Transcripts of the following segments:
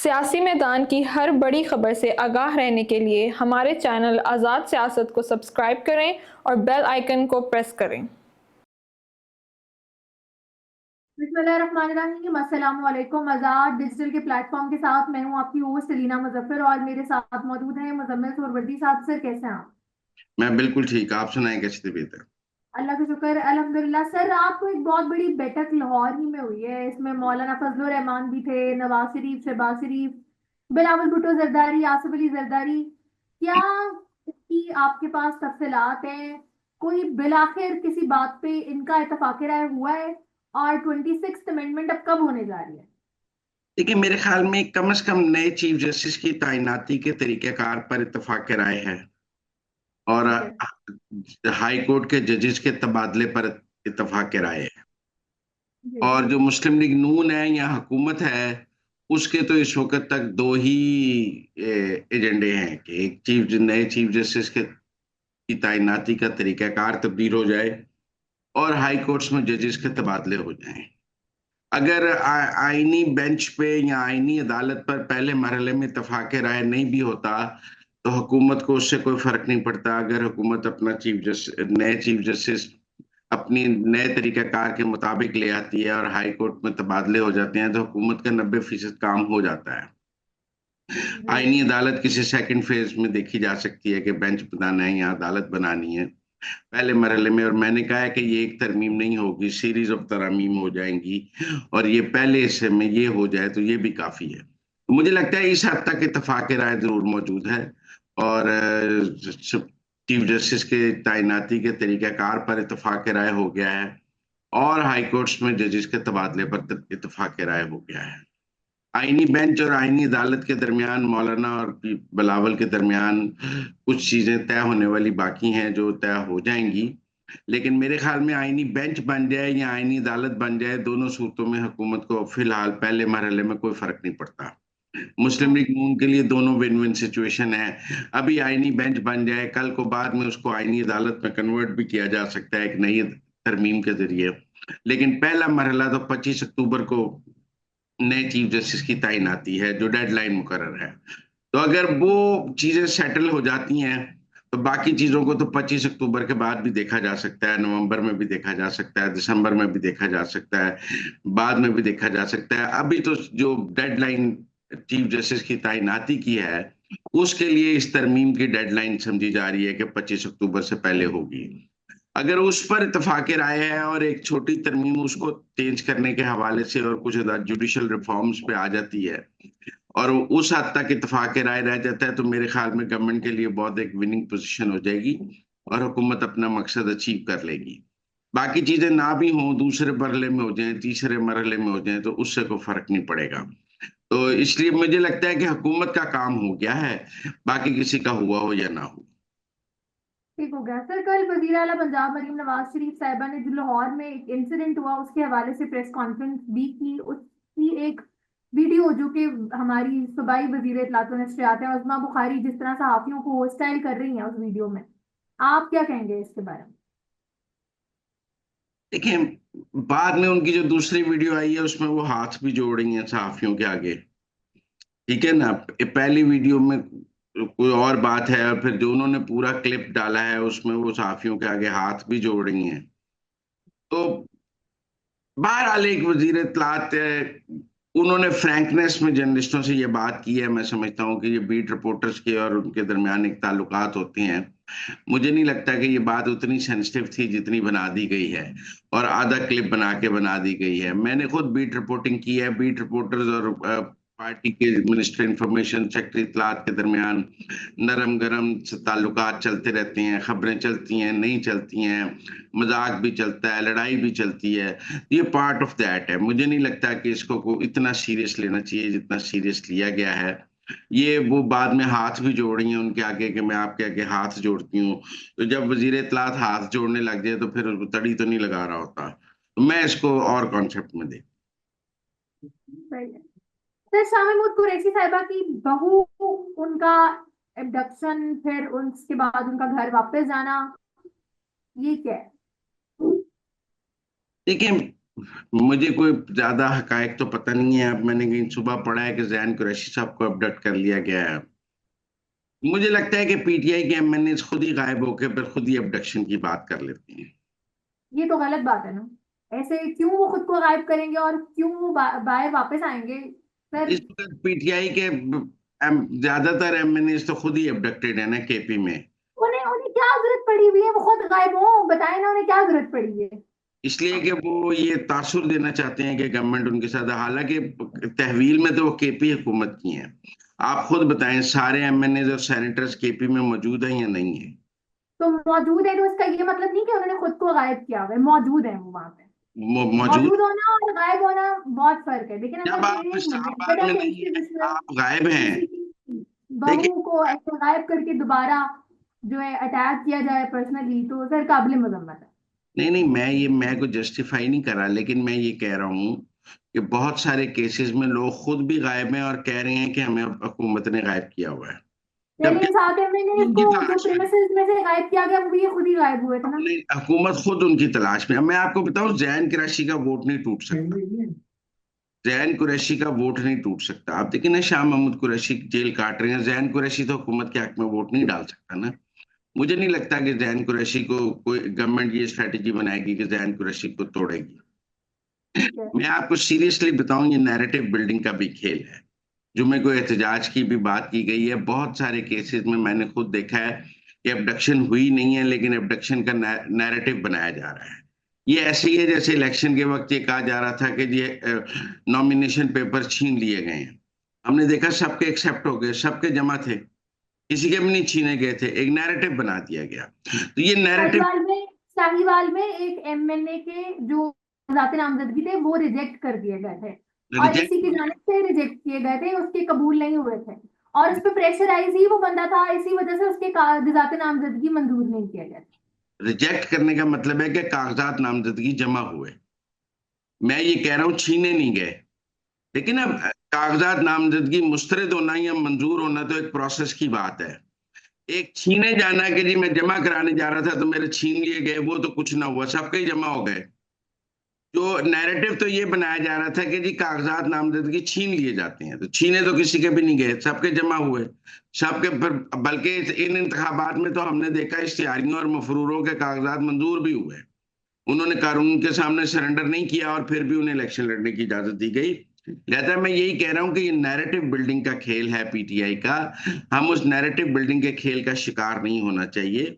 सियासी मैदान की हर बड़ी खबर से आगाह रहने के लिए हमारे चैनल आज़ाद सियासत को सब्सक्राइब करें और बेल आइकन को प्रेस करें। बिस्मिल्लाहिर्रहमानिर्रहीम। अस्सलाम वालेकुम। आज़ाद डिजिटल के प्लेटफॉर्म के साथ मैं हूं आपकी होस्ट सलीना मुजफ्फर और मेरे साथ मौजूद हैं मुजम्मिल सोरवर्दी साहब। सर कैसे हैं आप? मैं बिल्कुल ठीक। आप सुनाएं, कैसी तबीयत है? अल्लाह का शुक्र अल्हम्दुलिल्लाह। सर आपको एक बहुत बड़ी बैठक लाहौर ही में हुई है, इसमें मौलाना फजलुर रहमान भी थे, नवाज शरीफ, शहबाज शरीफ, बिलावल भुट्टो जरदारी, आसिफ अली जरदारी। क्या इसकी आपके पास तफसीलात हैं? कोई बिलाखिर किसी बात पे इनका इत्तफाक राय हुआ है? और 26th अमेंडमेंट अब कब होने जा रही है? देखिए, मेरे ख्याल में कम से कम नए चीफ जस्टिस की तैनाती के तरीकेकार पर इत्तेफाक राय है और ठीक है। हाई कोर्ट के जजेस के तबादले पर इत्तेफाक राय है। जी। और जो मुस्लिम लीग नून है या हुकूमत है, उसके तो इस वक्त तक दो ही एजेंडे हैं कि एक नए चीफ जस्टिस के की तैनाती का तरीकाकार तब्दील हो जाए और हाई कोर्ट्स में जजेस के तबादले हो जाएं। अगर आईनी बेंच पे या आईनी अदालत पर पहले मरहले में इत्तेफाक राय नहीं भी होता तो हुकूमत को उससे कोई फर्क नहीं पड़ता। अगर हुकूमत अपना नए चीफ जस्टिस अपनी नए तरीकाकार के मुताबिक ले आती है और हाई कोर्ट में तबादले हो जाते हैं तो हुकूमत का 90% काम हो जाता है। जी। आईनी अदालत किसी सेकंड फेज में देखी जा सकती है कि बेंच बनाना है या अदालत बनानी है। पहले मरहले में, और मैंने कहा है कि ये एक तरमीम नहीं होगी, सीरीज ऑफ तरमीम हो जाएंगी और ये पहले हिस्से में ये हो जाए तो ये भी काफी है। तो मुझे लगता है इस हद तक इत्तेफाक राय जरूर मौजूद है और चीफ जस्टिस के तैनाती के तरीकाकार पर इत्तेफाक राय हो गया है और हाई कोर्ट्स में जजेस के तबादले पर इत्तेफाक राय हो गया है। आईनी बेंच और आईनी अदालत के दरमियान, मौलाना और बिलावल के दरमियान कुछ चीजें तय होने वाली बाकी हैं जो तय हो जाएंगी। लेकिन मेरे ख्याल में आईनी बेंच बन जाए या आईनी अदालत बन जाए, दोनों सूरतों में हुकूमत को फिलहाल पहले मरहले में कोई फर्क नहीं पड़ता। मुस्लिम लीग नून के लिए दोनों विन विन सिचुएशन है। अभी आईनी बेंच बन जाए, कल को बाद में उसको आईनी अदालत में कन्वर्ट भी किया जा सकता है एक नई तरमीम के जरिए। लेकिन पहला मरहला तो 25 अक्टूबर को नए चीफ जस्टिस की तैनाती है, जो डेडलाइन मुकर्रर है। तो अगर वो चीजें सेटल हो जाती हैं तो बाकी चीजों को तो 25 अक्टूबर के बाद भी देखा जा सकता है, नवंबर में भी देखा जा सकता है, दिसंबर में भी देखा जा सकता है, बाद में भी देखा जा सकता है। अभी तो जो डेडलाइन चीफ जस्टिस की तैनाती की है उसके लिए इस तरमीम की डेडलाइन समझी जा रही है कि 25 अक्टूबर से पहले होगी। अगर उस पर इत्तेफाक राय है और एक छोटी तरमीम उसको चेंज करने के हवाले से और कुछ जुडिशल रिफॉर्म्स पे आ जाती है और उस हद तक इत्तेफाक राय रह जाता है तो मेरे ख्याल में गवर्नमेंट के लिए बहुत एक विनिंग पोजीशन हो जाएगी और हुकूमत अपना मकसद अचीव कर लेगी। बाकी चीजें ना भी हों, दूसरे मरहले में हो जाएं, तीसरे मरहले में हो जाएं, तो उससे कोई फर्क नहीं पड़ेगा। तो इसलिए मुझे लगता है कि हुकूमत का काम हो गया है, बाकी किसी का हुआ हो या ना हो। ठीक हो गया। सर कल वजीर आला पंजाब मरीम नवाज शरीफ साहिबा ने जो लाहौर में एक इंसिडेंट हुआ उसके हवाले से प्रेस कॉन्फ्रेंस भी की। उसकी एक वीडियो जो कि हमारी सूबाई वजीर इत्तलात व नशरियात हैं उस्मा बुखारी जिस तरह सहाफियों को होस्टाइल कर रही हैं उस वीडियो में, आप क्या कहेंगे इसके बारे में? देखिए, बाद में उनकी जो दूसरी वीडियो आई है उसमें वो हाथ भी जोड़ रही हैं सहाफियों के आगे। ठीक है ना? पहली वीडियो में कोई और बात है और फिर जो उन्होंने पूरा क्लिप डाला है उसमें वो सहाफियों के आगे हाथ भी जोड़ रही हैं। तो बहरहाल एक वजीर इत्तलात उन्होंने फ्रैंकनेस में जर्नलिस्टों से ये बात की है। मैं समझता हूँ कि ये बीट रिपोर्टर्स के और उनके दरमियान एक ताल्लुकात होते हैं। मुझे नहीं लगता कि ये बात उतनी सेंसिटिव थी जितनी बना दी गई है और आधा क्लिप बना दी गई है। मैंने खुद बीट रिपोर्टिंग की है। बीट रिपोर्टर्स और पार्टी के मिनिस्टर इंफॉर्मेशन, सेक्रेटरी इत्तलात के दरमियान नरम गरम ताल्लुकात चलते रहते हैं, खबरें चलती हैं, नहीं चलती हैं, मजाक भी चलता है, लड़ाई भी चलती है। ये पार्ट ऑफ दैट है। मुझे नहीं लगता कि इसको को इतना सीरियस लेना चाहिए जितना सीरियस लिया गया है। ये वो बाद में हाथ भी जोड़ रही हैं उनके आगे कि मैं आपके आगे हाथ जोड़ती हूँ। तो जब वजीर इत्तलात हाथ जोड़ने लग जाए तो फिर तड़ी तो नहीं लगा रहा होता। तो मैं इसको और कॉन्सेप्ट में देख। सही है। सर शाह महमूद कुरैशी साहिबा की बहू, उनका एब्डक्शन, फिर उसके बाद उनका घर वापस जाना, ये क्या है? देखिए, मुझे कोई ज्यादा हकायक तो पता नहीं है। अब मैंने कहीं सुबह पढ़ा है कि जैन कुरैशी साहब को अबडक्ट कर लिया गया है। मुझे लगता है कि पीटीआई के एमएनए खुद ही गायब होकर फिर खुद ही अबडक्शन की बात कर लेते हैं। ये तो गलत बात है ना। ऐसे क्यों वो खुद को गायब करेंगे और क्यों वो बाहर वापस आएंगे सर? इस वक्त पीटीआई के ज्यादातर एमएनए तो खुद ही अबडक्टेड है ना केपी में। उन्हें उन्हें क्या जरूरत पड़ी हुई है वो खुद गायब हो? बताए ना उन्हें क्या जरूरत पड़ी है। इसलिए कि वो ये तासुर देना चाहते हैं कि गवर्नमेंट उनके साथ है। हालांकि तहवील में तो वो केपी हुकूमत की हैं। आप खुद बताएं, सारे एमएनए और सेनेटर्स केपी में मौजूद हैं या नहीं है? तो मौजूद है तो इसका ये मतलब नहीं कि उन्होंने खुद को गायब किया हुआ है, मौजूद है वो वहां पे। मौजूद। मौजूद होना और गायब होना बहुत फर्क है। लेकिन जब अगर आप एक मिनट इस्लामाबाद बड़ा में नहीं है, सेंसिटिव इशू है, आप गायब हैं। किसी की देखिए, बहू को ऐसे गायब करके दोबारा जो है अटैक किया जाए पर्सनली, तो सर काबिल मजम्मत है। नहीं नहीं, मैं को जस्टिफाई नहीं कर रहा, लेकिन मैं ये कह रहा हूँ कि बहुत सारे केसेस में लोग खुद भी गायब हैं और कह रहे हैं कि हमें हुकूमत ने गायब किया हुआ है, जबकि लेकिन साथ में मैंने उनकी इसको जो तलाश में। प्रेमिसेस में से गायब किया गया वो भी ये खुद ही गायब हुए थे ना। नहीं, हुकूमत खुद उनकी तलाश में। अब मैं आपको बताऊं, जैन कुरैशी का वोट नहीं टूट सकता। जैन कुरैशी का वोट नहीं टूट सकता। आप देखिए ना, शाह महमूद कुरैशी जेल काट रहे हैं, जैन कुरैशी तो हुकूमत के हक में वोट नहीं डाल सकता ना। मुझे नहीं लगता कि जैन कुरैशी को कोई गवर्नमेंट ये स्ट्रेटेजी बनाएगी कि जैन कुरैशी को तोड़ेगी। ठीक है। मैं आपको सीरियसली बताऊं, ये नैरेटिव बिल्डिंग का भी खेल है। जुमे को एहतजाज की भी बात की गई है। बहुत सारे केसेस में मैंने खुद देखा है कि अबडक्शन हुई नहीं है, लेकिन अबडक्शन का नैरेटिव बनाया जा रहा है। ये ऐसे ही है जैसे इलेक्शन के वक्त ये कहा जा रहा था कि ये नॉमिनेशन पेपर छीन लिए गए हैं। हमने देखा सबके एक्सेप्ट हो गए, सबके जमा थे, किसी के भी नहीं छीने गए थे। एक नैरेटिव बना दिया गया। तो ये नैरेटिव शाहीवाल में एक एमएनए के जो जाते नामजदगी थे वो रिजेक्ट कर दिए गए थे, और रिजेक्ट। इसी की जानिब से रिजेक्ट किए गए थे, उसके कबूल नहीं हुए थे। और उस पर प्रेशराइज ही वो बंदा था, इसी वजह से उसके जाते नामजदगी मंजूर नहीं किया गया। रिजेक्ट करने का मतलब है कि कागजात नामजदगी जमा हुए। मैं ये कह रहा हूं छीने नहीं गए। लेकिन अब कागजात नामजदगी मुस्तरद होना या मंजूर होना तो एक प्रोसेस की बात है। एक छीने जाना कि जी मैं जमा कराने जा रहा था तो मेरे छीन लिए गए, वो तो कुछ ना हुआ, सबके ही जमा हो गए। जो नैरेटिव तो ये बनाया जा रहा था कि जी कागजात नामजदगी छीन लिए जाते हैं, तो छीने तो किसी के भी नहीं गए, सबके जमा हुए। सबके फिर बल्कि इन इंतखाबात में तो हमने देखा इश्तिहारियों और मफरूरों के कागजात मंजूर भी हुए। उन्होंने कानून के सामने सरेंडर नहीं किया और फिर भी उन्हें इलेक्शन लड़ने की इजाजत दी गई। लिहाजा मैं यही कह रहा हूं कि ये नैरेटिव बिल्डिंग का खेल है पीटीआई का। हम उस नैरेटिव बिल्डिंग के खेल का शिकार नहीं होना चाहिए।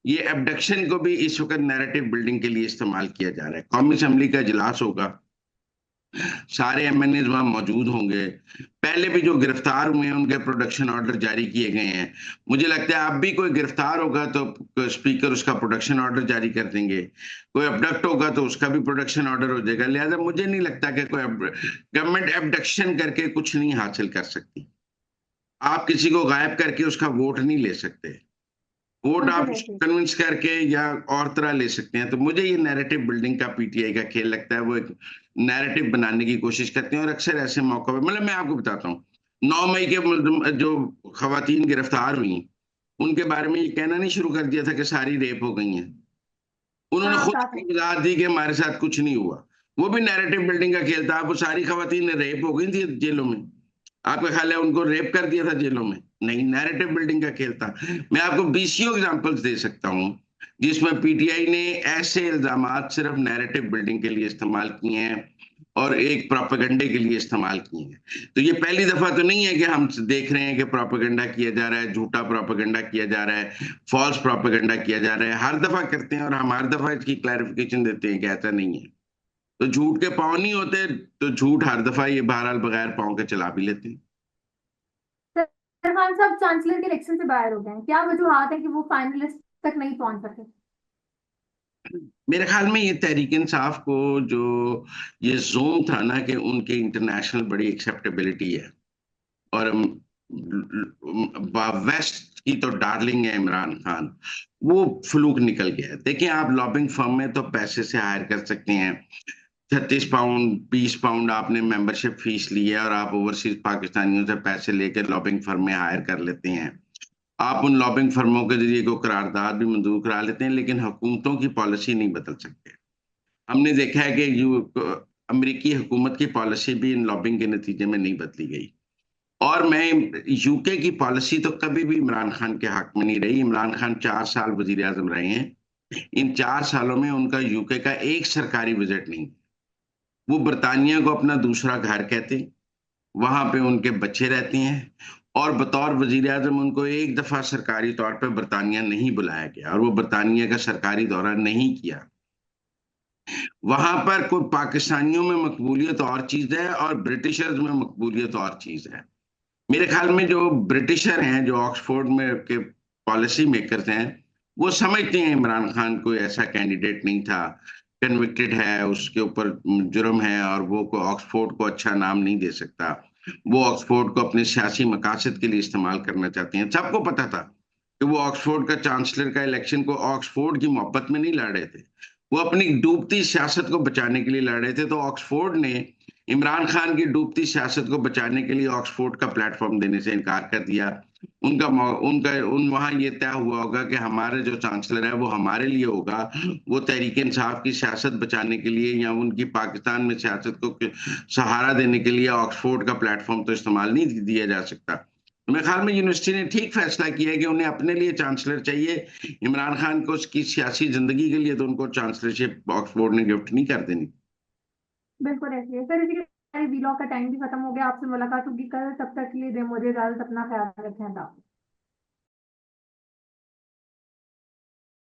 ये एबडक्शन को भी इस वक्त नैरेटिव बिल्डिंग के लिए इस्तेमाल किया जा रहा है। कौमी असेंबली का इजलास होगा, सारे एमएनए वहां मौजूद होंगे। पहले भी जो गिरफ्तार हुए हैं उनके प्रोडक्शन ऑर्डर जारी किए गए हैं। मुझे लगता है अब भी कोई गिरफ्तार होगा तो स्पीकर उसका प्रोडक्शन ऑर्डर जारी कर देंगे। कोई अबडक्ट होगा तो उसका भी प्रोडक्शन ऑर्डर हो जाएगा। लिहाजा मुझे नहीं लगता कि कोई गवर्नमेंट एबडक्शन करके कुछ नहीं हासिल कर सकती। आप किसी को गायब करके उसका वोट नहीं ले सकते। वोट बिल्कुल आप ऐसे। कन्विंस करके या और तरह ले सकते हैं। तो मुझे ये नैरेटिव बिल्डिंग का पीटीआई का खेल लगता है। वो एक नैरेटिव बनाने की कोशिश करते हैं और अक्सर ऐसे मौकों पे, मतलब मैं आपको बताता हूँ, 9 मई के जो खवातीन गिरफ्तार हुई उनके बारे में ये कहना नहीं शुरू कर दिया था कि सारी रेप हो गई हैं। उन्होंने हाँ खुद साफ है। अपनी वजाहत दी कि हमारे साथ कुछ नहीं हुआ। वो भी नैरेटिव बिल्डिंग का खेल था। वो सारी खवातीन रेप हो गई थी जेलों में, आपका ख्याल है उनको रेप कर दिया था जेलों में? नहीं, नैरेटिव बिल्डिंग का खेल था। मैं आपको बीसियों एग्जांपल्स दे सकता हूं जिसमें पीटीआई ने ऐसे इल्जामात सिर्फ नैरेटिव बिल्डिंग के लिए इस्तेमाल किए हैं और एक प्रोपेगेंडे के लिए इस्तेमाल किए हैं। तो ये पहली दफा तो नहीं है कि हम देख रहे हैं कि प्रोपेगेंडा किया जा रहा है, झूठा प्रोपेगेंडा किया जा रहा है, फॉल्स प्रोपेगेंडा किया जा रहा है। हर दफा करते हैं और हम हर दफा इसकी क्लैरिफिकेशन देते हैं कि ऐसा नहीं है। तो झूठ के पांव नहीं होते, तो झूठ हर दफा ये बहरहाल बगैर पांव के चला भी लेते हैं। सर खान साहब चांसलर के इलेक्शन से बाहर हो गए हैं, क्या वजूहत है कि वो फाइनलिस्ट तक नहीं पहुंच सके? मेरे ख्याल में ये तहरीक इंसाफ को जो ये जोन था ना कि उनके इंटरनेशनल बड़ी एक्सेप्टेबिलिटी है और वेस्ट की तो डार्लिंग है इमरान खान, वो फ्लूक निकल गया है। देखिए, आप लॉबिंग फर्म में तो पैसे से हायर कर सकते हैं। 36 पाउंड 20 पाउंड आपने मेंबरशिप फीस ली है और आप ओवरसीज पाकिस्तानियों से पैसे लेकर लॉबिंग फर्म में हायर कर लेते हैं। आप उन लॉबिंग फर्मों के जरिए को करारदाद भी मंजूर करा लेते हैं, लेकिन हुकूमतों की पॉलिसी नहीं बदल सकते। हमने देखा है कि अमेरिकी हुकूमत की पॉलिसी भी इन लॉबिंग के नतीजे में नहीं बदली गई। और मैं यूके की पॉलिसी तो कभी भी इमरान खान के हक में नहीं रही। इमरान खान 4 साल वजीर आजम रहे हैं, इन 4 सालों में उनका यूके का एक सरकारी विजिट नहीं। वो बरतानिया को अपना दूसरा घर कहते हैं, वहां पे उनके बच्चे रहते हैं, और बतौर वजीर आजम उनको एक दफा सरकारी तौर पे बरतानिया नहीं बुलाया गया, और वो बरतानिया का सरकारी दौरा नहीं किया। वहां पर कोई पाकिस्तानियों में मकबूलियत और चीज है और ब्रिटिशर्स में मकबूलियत और चीज है। मेरे ख्याल में जो ब्रिटिशर हैं, जो ऑक्सफोर्ड में के पॉलिसी मेकर्स हैं, वो समझते हैं इमरान खान कोई ऐसा कैंडिडेट नहीं था, कन्विक्टेड है, उसके ऊपर जुर्म है, और वो को ऑक्सफोर्ड को अच्छा नाम नहीं दे सकता। वो ऑक्सफोर्ड को अपने सियासी मकासद के लिए इस्तेमाल करना चाहते हैं। सबको पता था कि वो ऑक्सफोर्ड का चांसलर का इलेक्शन को ऑक्सफोर्ड की मोहब्बत में नहीं लड़ रहे थे, वो अपनी डूबती सियासत को बचाने के लिए लड़ रहे थे। तो ऑक्सफोर्ड ने इमरान खान की डूबती सियासत को बचाने के लिए ऑक्सफोर्ड का प्लेटफॉर्म देने से इनकार कर दिया। उनका उनका उन वहां ये तय हुआ होगा कि हमारे जो चांसलर है वो हमारे लिए होगा, वो तहरीक इंसाफ की सियासत बचाने के लिए या उनकी पाकिस्तान में सियासत को सहारा देने के लिए ऑक्सफोर्ड का प्लेटफॉर्म तो इस्तेमाल नहीं दिया जा सकता। मेरे ख्याल में यूनिवर्सिटी ने ठीक फैसला किया है कि उन्हें अपने लिए चांसलर चाहिए। इमरान खान को उसकी सियासी जिंदगी के लिए तो उनको चांसलरशिप ऑक्सफोर्ड ने गिफ्ट नहीं कर देनी। बिल्कुल ऐसे है सर। इसी के साथ वीलॉग का टाइम भी खत्म हो गया। आपसे मुलाकात होगी कल, तब तक के लिए दे मुझे इजाजत। अपना ख्याल रखें। अल्लाह हाफ़िज़।